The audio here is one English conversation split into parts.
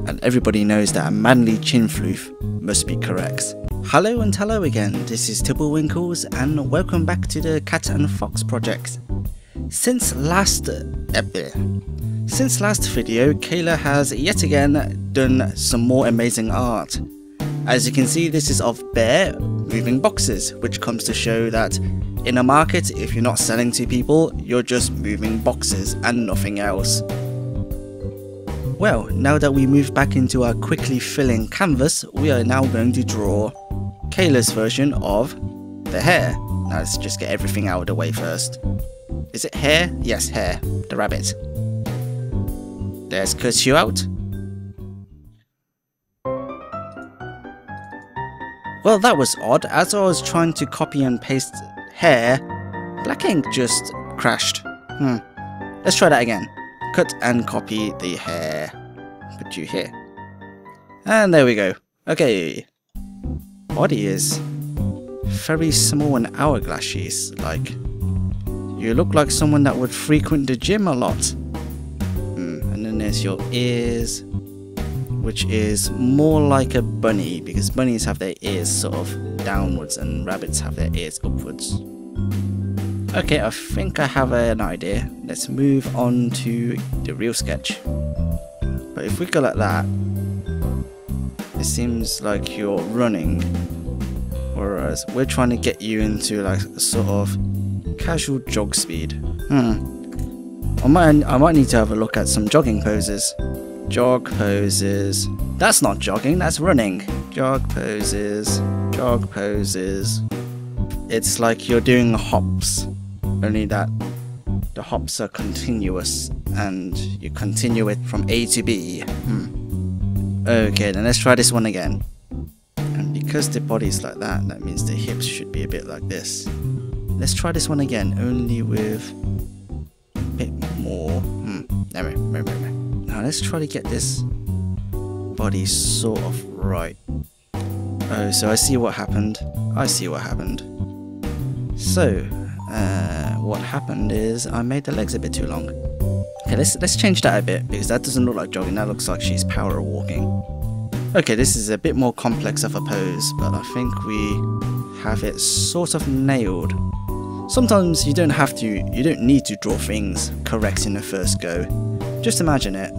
and everybody knows that a manly chin floof must be correct. Hello and hello again, this is Tibblewinkles and welcome back to the Cat and Fox project. Since last video, Kayla has yet again done some more amazing art. As you can see, this is of Bear moving boxes, which comes to show that in a market, if you're not selling to people, you're just moving boxes and nothing else. Well, now that we move back into our quickly filling canvas, we are now going to draw Kayla's version of the hair. Now let's just get everything out of the way first. Is it hair? Yes, hair. The rabbit. Let's cut you out. Well, that was odd. As I was trying to copy and paste hair, black ink just crashed. Let's try that again. Cut and copy the hair. Put you here. And there we go. Okay. Body is very small and hourglassy. Like, you look like someone that would frequent the gym a lot. And then there's your ears, which is more like a bunny, because bunnies have their ears sort of downwards and rabbits have their ears upwards. Okay, I think I have an idea. Let's move on to the real sketch. But if we go like that, it seems like you're running, whereas we're trying to get you into like a sort of casual jog speed. I might need to have a look at some jogging poses. Jog poses. That's not jogging, that's running. Jog poses. Jog poses. It's like you're doing hops, only that the hops are continuous and you continue it from A to B. Okay, then let's try this one again. And because the body's like that, that means the hips should be a bit like this. Let's try this one again, only with a bit more. Now let's try to get this body sort of right. Oh, so I see what happened. I see what happened. So, what happened is I made the legs a bit too long. Okay, let's change that a bit, because that doesn't look like jogging, that looks like she's power walking. Okay, this is a bit more complex of a pose, but I think we have it sort of nailed. Sometimes you don't need to draw things correct in the first go. Just imagine it,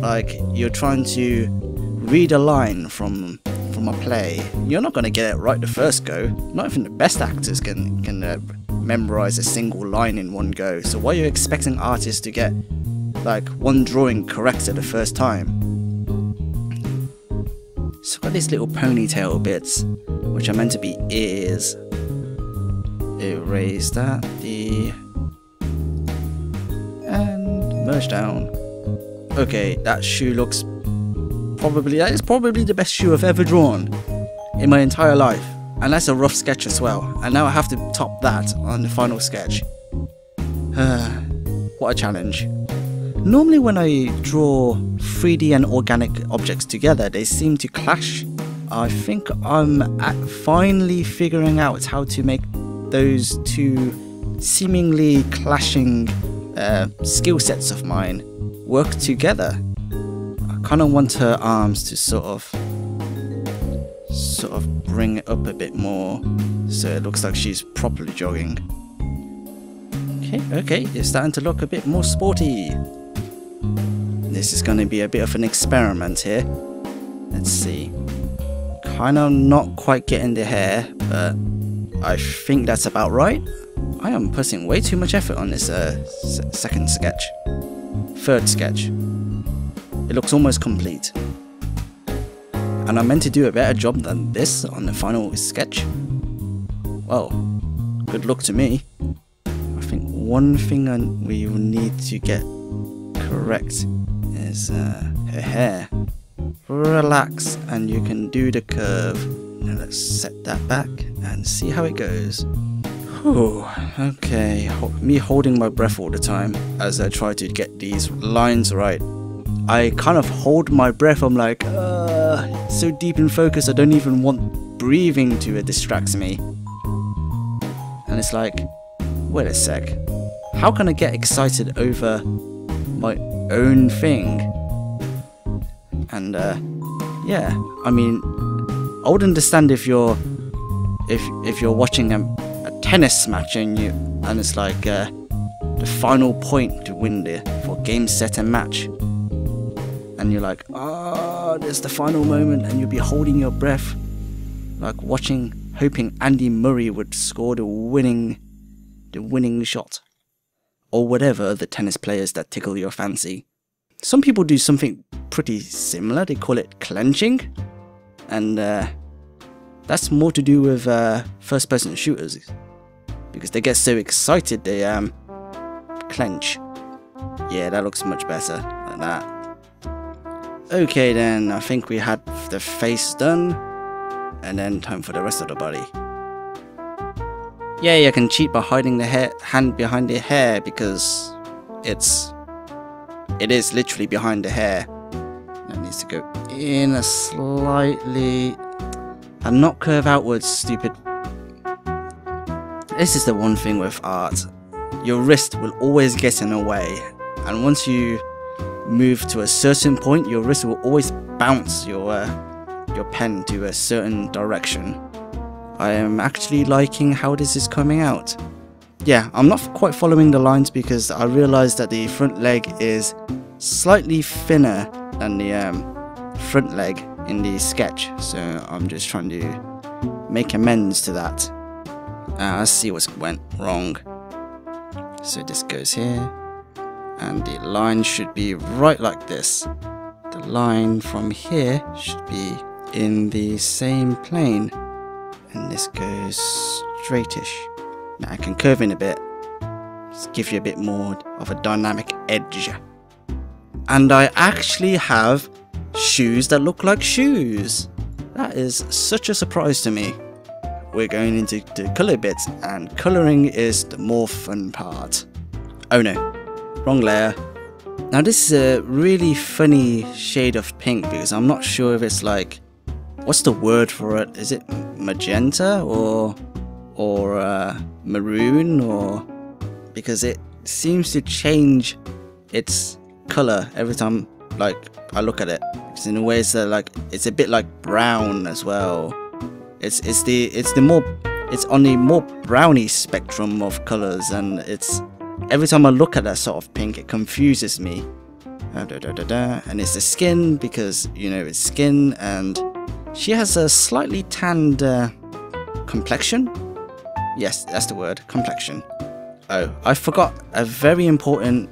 like you're trying to read a line from a play. You're not going to get it right the first go. Not even the best actors can memorize a single line in one go. So why are you expecting artists to get like one drawing correct at the first time? So I've got these little ponytail bits, which are meant to be ears. Erase that, and merge down. Okay, that shoe looks that is probably the best shoe I've ever drawn in my entire life, and that's a rough sketch as well, and now I have to top that on the final sketch. What a challenge. Normally when I draw 3D and organic objects together, they seem to clash. I think I'm finally figuring out how to make those two seemingly clashing skill sets of mine work together. I kind of want her arms to sort of bring it up a bit more, so it looks like she's properly jogging. Okay, it's starting to look a bit more sporty. This is going to be a bit of an experiment here. Let's see. Kind of not quite getting the hair, but I think that's about right. I am putting way too much effort on this second sketch. Third sketch. It looks almost complete. And I meant to do a better job than this on the final sketch. Well, good luck to me. I think one thing we will need to get correct is her hair. Relax and you can do the curve. Now let's set that back and see how it goes. Whew, okay, me holding my breath all the time as I try to get these lines right. I kind of hold my breath, I'm like, so deep in focus I don't even want breathing to distract me. And it's like, wait a sec, how can I get excited over my own thing And yeah, I mean, I would understand if you're watching a tennis match and it's like the final point to win for game, set and match, and you're like, oh, there's the final moment, and you'll be holding your breath, like hoping Andy Murray would score the winning shot, or whatever the tennis players that tickle your fancy. Some people do something pretty similar. They call it clenching, and that's more to do with first-person shooters, because they get so excited they clench. Yeah, that looks much better like that. Okay then, I think we had the face done, and then time for the rest of the body. Yeah, you can cheat by hiding the hand behind the hair, because it is literally behind the hair. That needs to go in a slightly, and not curve outwards, stupid. This is the one thing with art. Your wrist will always get in the way, and once you move to a certain point, your wrist will always bounce your pen to a certain direction. I am actually liking how this is coming out. Yeah, I'm not quite following the lines because I realized that the front leg is slightly thinner than the front leg in the sketch, so I'm just trying to make amends to that. Let's see what's went wrong. So this goes here, and the line should be right like this. The line from here should be in the same plane, and this goes straightish. Now I can curve in a bit, just give you a bit more of a dynamic edge. And I actually have shoes that look like shoes. That is such a surprise to me. We're going into the colour bits, and colouring is the more fun part. Oh no, wrong layer. Now this is a really funny shade of pink, because I'm not sure if it's like, what's the word for it? Is it magenta or maroon, or because it seems to change its colour every time like I look at it. Because in a way it's it's a bit like brown as well. It's on the more browny spectrum of colours, and it's every time I look at that sort of pink, it confuses me. And it's the skin, because you know it's skin, and she has a slightly tanned complexion. Yes, that's the word, complexion. Oh, I forgot a very important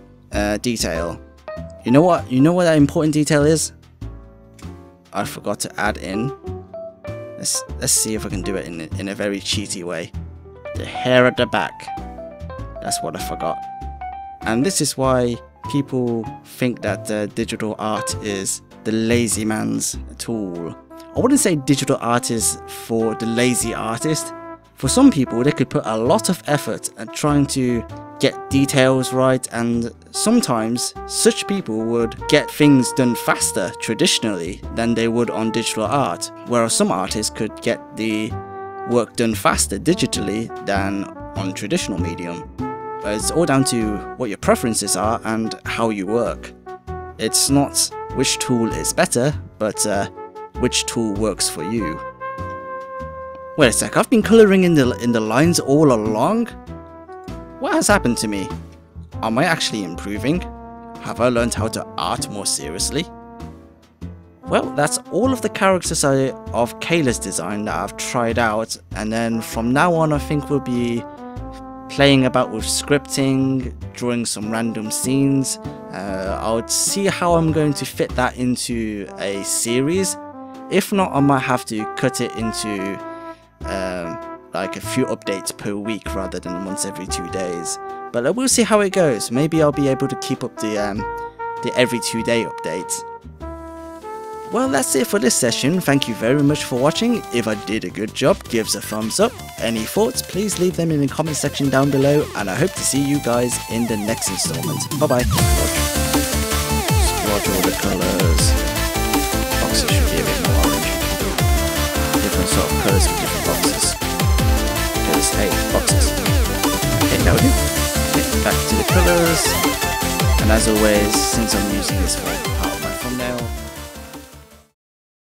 detail. You know what that important detail is? I forgot to add in. Let's see if I can do it in a very cheaty way. The hair at the back. That's what I forgot. And this is why people think that digital art is the lazy man's tool. I wouldn't say digital art is for the lazy artist. For some people, they could put a lot of effort at trying to get details right, and sometimes such people would get things done faster traditionally than they would on digital art, whereas some artists could get the work done faster digitally than on traditional medium. It's all down to what your preferences are and how you work. It's not which tool is better, but which tool works for you. Wait a sec, I've been colouring in the lines all along? What has happened to me? Am I actually improving? Have I learned how to art more seriously? Well, that's all of the characters of Kayla's design that I've tried out, and then from now on I think we'll be playing about with scripting, drawing some random scenes. I'll see how I'm going to fit that into a series. If not, I might have to cut it into like a few updates per week rather than once every 2 days. But we'll see how it goes. Maybe I'll be able to keep up the every 2 day updates. Well, that's it for this session. Thank you very much for watching. If I did a good job, give us a thumbs up. Any thoughts, please leave them in the comment section down below, and I hope to see you guys in the next installment. Bye bye. Swatch all the colours. Boxes should be a bit more orange. Different sort of colours for different boxes. Because hey, boxes. Okay, now we do. Back to the colours. And as always, since I'm using this one,